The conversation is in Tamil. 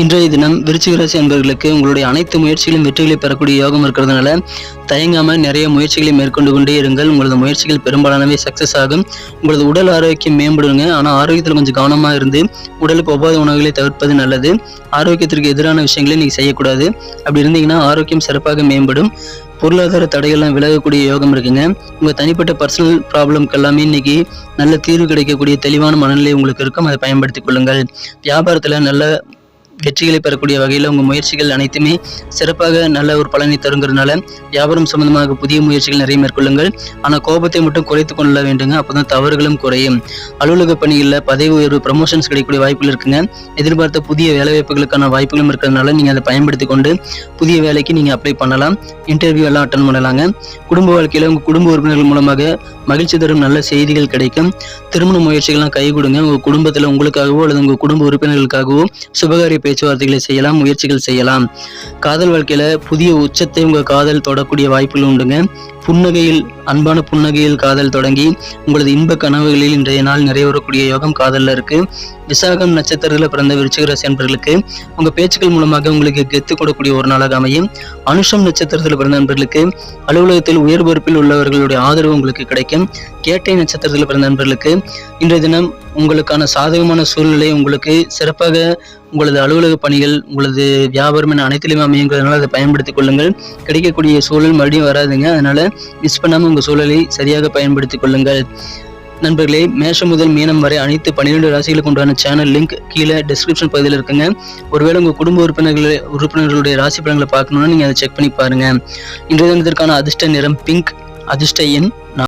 இன்றைய தினம் விருச்சிக ராசி அன்பர்களுக்கு உங்களுடைய அனைத்து முயற்சிகளும் வெற்றிகளை பெறக்கூடிய யோகம் இருக்கிறதுனால தயங்காம நிறைய முயற்சிகளை மேற்கொண்டு கொண்டே இருங்கள். உங்களது முயற்சிகள் பெரும்பாலானவை சக்சஸ் ஆகும். உங்களது உடல் ஆரோக்கியம் மேம்படுங்க. ஆனால் ஆரோக்கியத்தில் கொஞ்சம் கவனமாக இருந்து உடலுக்கு ஒவ்வாத உணவுகளை தவிர்ப்பது நல்லது. ஆரோக்கியத்திற்கு எதிரான விஷயங்களை நீங்கள் செய்யக்கூடாது. அப்படி இருந்தீங்கன்னா ஆரோக்கியம் சிறப்பாக மேம்படும். பொருளாதார தடைகள்லாம் விலகக்கூடிய யோகம் இருக்குங்க. உங்கள் தனிப்பட்ட பர்சனல் ப்ராப்ளம்க்கு எல்லாமே இன்னைக்கு நல்ல தீர்வு கிடைக்கக்கூடிய தெளிவான மனநிலை உங்களுக்கு இருக்கும். அதை பயன்படுத்திக் கொள்ளுங்கள். வியாபாரத்தில் நல்ல வெற்றிகளை பெறக்கூடிய வகையில் உங்கள் முயற்சிகள் அனைத்துமே சிறப்பாக நல்ல ஒரு பலனை தருங்கிறதுனால வியாபாரம் சம்பந்தமாக புதிய முயற்சிகள் நிறைய மேற்கொள்ளுங்கள். ஆனால் கோபத்தை மட்டும் குறைத்து கொள்ள வேண்டுங்க. அப்போதான் தவறுகளும் குறையும். அலுவலக பணிகளில் பதவி உயர்வு ப்ரமோஷன்ஸ் கிடைக்கக்கூடிய வாய்ப்புகள் இருக்குங்க. எதிர்பார்த்த புதிய வேலைவாய்ப்புகளுக்கான வாய்ப்புகளும் இருக்கிறதுனால நீங்கள் அதை பயன்படுத்தி கொண்டு புதிய வேலைக்கு நீங்கள் அப்ளை பண்ணலாம். இன்டர்வியூ எல்லாம் அட்டன் பண்ணலாங்க. குடும்ப வாழ்க்கையில் உங்கள் குடும்ப உறுப்பினர்கள் மூலமாக மகிழ்ச்சி தரும் நல்ல செய்திகள் கிடைக்கும். திருமண முயற்சிகள்லாம் கை கொடுங்க. உங்கள் குடும்பத்தில் உங்களுக்காகவோ அல்லது உங்கள் குடும்ப உறுப்பினர்களுக்காகவோ சுபகாரிய பேச்சுவார்த்தைகளை செய்யலாம், முயற்சிகள் செய்யலாம். காதல் வாழ்க்கையில புதிய உச்சத்தை உங்க காதல் தொடக்கூடிய வாய்ப்புகள் உண்டுங்க. புன்னகையில் அன்பான புன்னகையில் காதல் தொடங்கி உங்களது இன்ப கனவுகளில் இன்றைய நாள் நிறைவேறக்கூடிய யோகம் காதல்ல இருக்கு. விசாகம் நட்சத்திரத்தில் பிறந்த விருச்சிக ராசி அன்பர்களுக்கு உங்க பேச்சுக்கள் மூலமாக உங்களுக்கு கெத்து கொடுக்கக்கூடிய ஒரு நாளாக அமையும். அனுஷம் நட்சத்திரத்தில் பிறந்த நண்பர்களுக்கு அலுவலகத்தில் உயர் பொறுப்பில் உள்ளவர்களுடைய ஆதரவு உங்களுக்கு கிடைக்கும். கேட்டை நட்சத்திரத்தில் பிறந்த நண்பர்களுக்கு இன்றைய தினம் உங்களுக்கான சாதகமான சூழ்நிலை உங்களுக்கு சிறப்பாக உங்களது அலுவலக பணிகள் உங்களது வியாபாரம் என அனைத்திலுமே அமையுங்கிறதுனால அதை பயன்படுத்திக் கொள்ளுங்கள். கிடைக்கக்கூடிய சூழல் மறுபடியும் வராதுங்க. அதனால மிஸ் பண்ணாமல் உங்கள் சூழலை சரியாக பயன்படுத்திக் கொள்ளுங்கள். நண்பர்களே, மேஷம் முதல் மீனம் வரை அனைத்து 12 ராசிகளுக்கு உண்டான சேனல் லிங்க் கீழே டிஸ்கிரிப்ஷன் பகுதியில் இருக்குங்க. ஒருவேளை உங்கள் குடும்ப உறுப்பினர்களுடைய ராசி பலன்களை பார்க்கணும்னா நீங்கள் அதை செக் பண்ணி பாருங்க. இன்றைய தினத்திற்கான அதிர்ஷ்ட நிறம் பிங்க். அதிர்ஷ்ட எண்